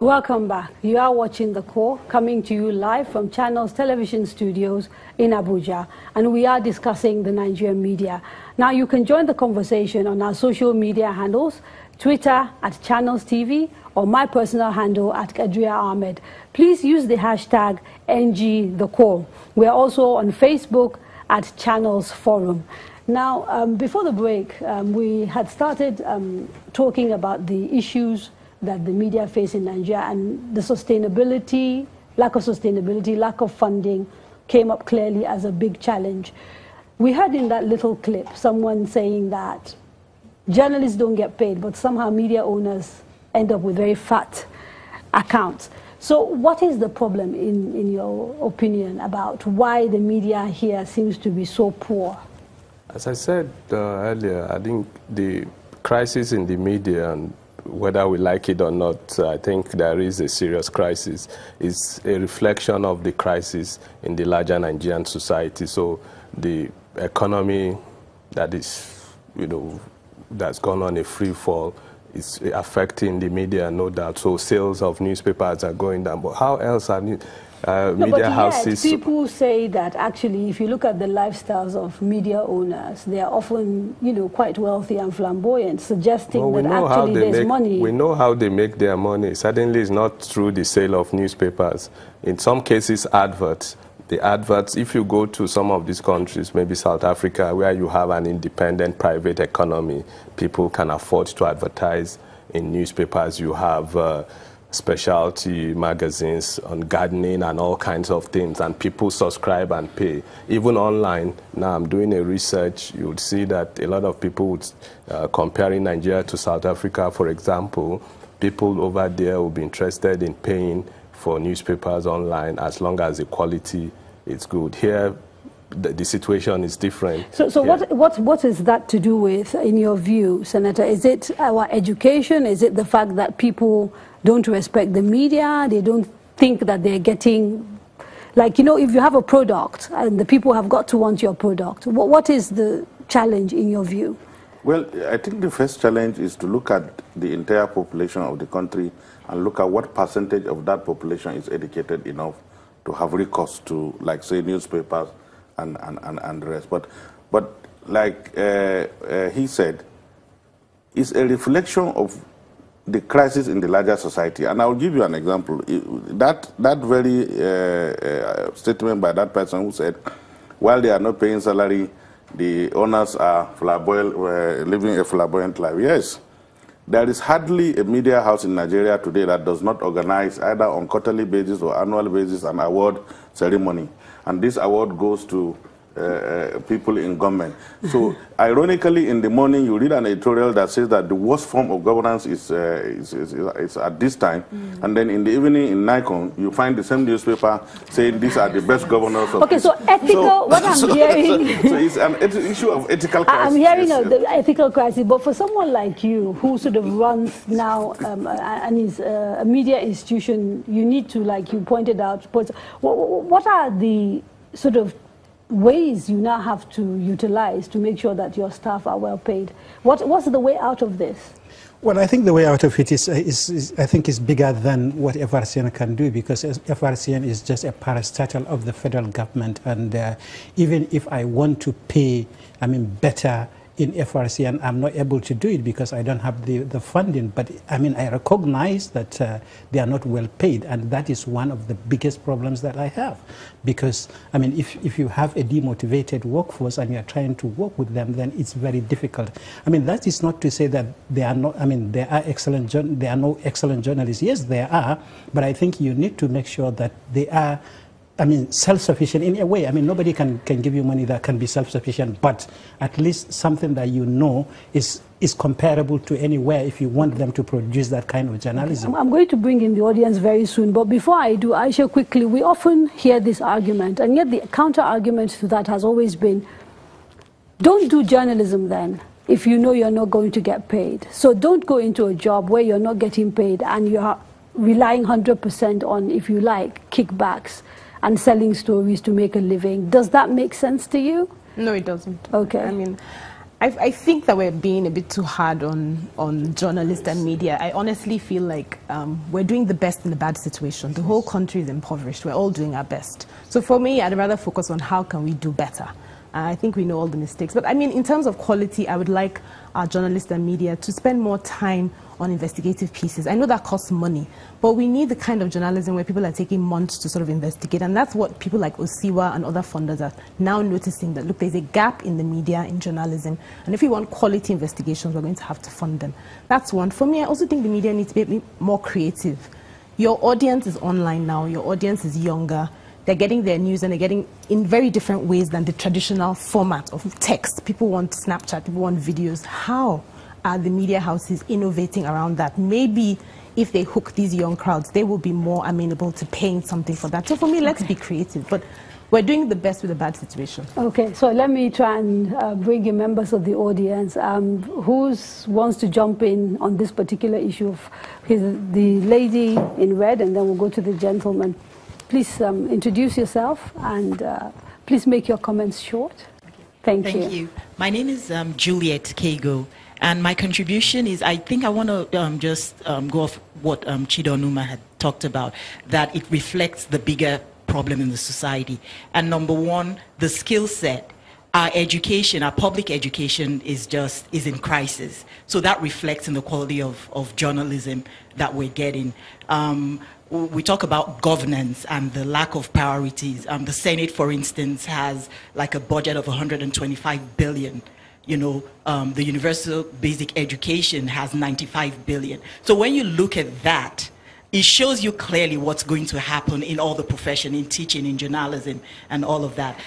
Welcome back. You are watching The Core, coming to you live from Channels Television Studios in Abuja, and we are discussing the Nigerian media. Now, you can join the conversation on our social media handles, Twitter at Channels TV, or my personal handle at Kadria Ahmed. Please use the hashtag NGTheCore. We are also on Facebook at Channels Forum. Now, before the break, we had started talking about the issues that the media face in Nigeria, and the sustainability, lack of funding came up clearly as a big challenge. We heard in that little clip someone saying that journalists don't get paid, but somehow media owners end up with very fat accounts. So what is the problem, in your opinion, about why the media here seems to be so poor? As I said earlier, I think the crisis in the media, and whether we like it or not, I think there is a serious crisis. It's a reflection of the crisis in the larger Nigerian society. So the economy that is, that's gone on a free fall is affecting the media, no doubt. So sales of newspapers are going down. But how else are media houses? People say that actually, if you look at the lifestyles of media owners, they are often, quite wealthy and flamboyant, suggesting that actually there's money. We know how they make their money. Certainly, it's not through the sale of newspapers. In some cases, adverts. The adverts, if you go to some of these countries, maybe South Africa, where you have an independent private economy, people can afford to advertise in newspapers. You have specialty magazines on gardening and all kinds of things, and people subscribe and pay. Even online, now I'm doing a research, you would see that a lot of people would, comparing Nigeria to South Africa, for example, people over there will be interested in paying for newspapers online as long as the quality is good. Here, the situation is different. So what is that to do with, in your view, Senator? Is it our education? Is it the fact that people don't respect the media? They don't think that they're getting, if you have a product and the people have got to want your product, what is the challenge in your view? Well, I think the first challenge is to look at the entire population of the country and look at what percentage of that population is educated enough to have recourse to, like, say, newspapers and the rest. But like he said, it's a reflection of the crisis in the larger society. And I'll give you an example. That very statement by that person who said, while they are not paying salary, the owners are living a flamboyant life. Yes. There is hardly a media house in Nigeria today that does not organize, either on quarterly basis or annual basis, an award ceremony. And this award goes to people in government. So, ironically, in the morning, you read an editorial that says that the worst form of governance is at this time. And then in the evening, in Nikon, you find the same newspaper saying these are the best governors of so ethical, what I'm hearing... So it's an issue of ethical crisis. I'm hearing the ethical crisis, but for someone like you, who sort of runs now and is a media institution, you need to, like you pointed out, what are the sort of ways you now have to utilize to make sure that your staff are well paid? What's the way out of this? Well, I think the way out of it is bigger than what FRCN can do, because FRCN is just a parastatal of the federal government, and even if I want to pay, better in FRCN, I'm not able to do it because I don't have the funding. But I recognize that they are not well paid, and that is one of the biggest problems that I have. Because if you have a demotivated workforce and you're trying to work with them, then it's very difficult. That is not to say that they are not. There are no excellent journalists. Yes, there are, but I think you need to make sure that they are self-sufficient in a way. Nobody can give you money that can be self-sufficient, but at least something that is comparable to anywhere if you want them to produce that kind of journalism. I'm going to bring in the audience very soon, but before I do, Aisha, quickly, we often hear this argument, and yet the counter-argument to that has always been, don't do journalism then if you know you're not going to get paid. So don't go into a job where you're not getting paid and you're relying 100% on, if you like, kickbacks and selling stories to make a living. Does that make sense to you? No, it doesn't. Okay. I think that we're being a bit too hard on journalists and media. I honestly feel like we're doing the best in a bad situation. The whole country is impoverished. We're all doing our best. So for me, I'd rather focus on how can we do better. I think we know all the mistakes. But I mean, in terms of quality, I would like our journalists and media to spend more time on investigative pieces. I know that costs money, but we need the kind of journalism where people are taking months to sort of investigate. And that's what people like Osiwa and other funders are now noticing, that, look, there's a gap in the media, in journalism. And if we want quality investigations, we're going to have to fund them. That's one. For me, I also think the media needs to be more creative. Your audience is online now. Your audience is younger. They're getting their news, and they're getting in very different ways than the traditional format of text. People want Snapchat, people want videos. How are the media houses innovating around that? Maybe if they hook these young crowds, they will be more amenable to paying something for that. So for me, let's be creative. But we're doing the best with a bad situation. Okay, so let me try and bring in members of the audience. Who wants to jump in on this particular issue of the lady in red, and then we'll go to the gentleman. Please introduce yourself, and please make your comments short. Thank you. Thank you. My name is Juliet Kego, and my contribution is, I think I want to just go off what Chidonuma had talked about, that it reflects the bigger problem in the society. And number one, the skill set. Our education, our public education is in crisis. So that reflects in the quality of journalism that we're getting. We talk about governance and the lack of priorities. The Senate, for instance, has like a budget of 125 billion. You know, the universal basic education has 95 billion. So when you look at that, it shows you clearly what's going to happen in all the profession, in teaching, in journalism, and all of that.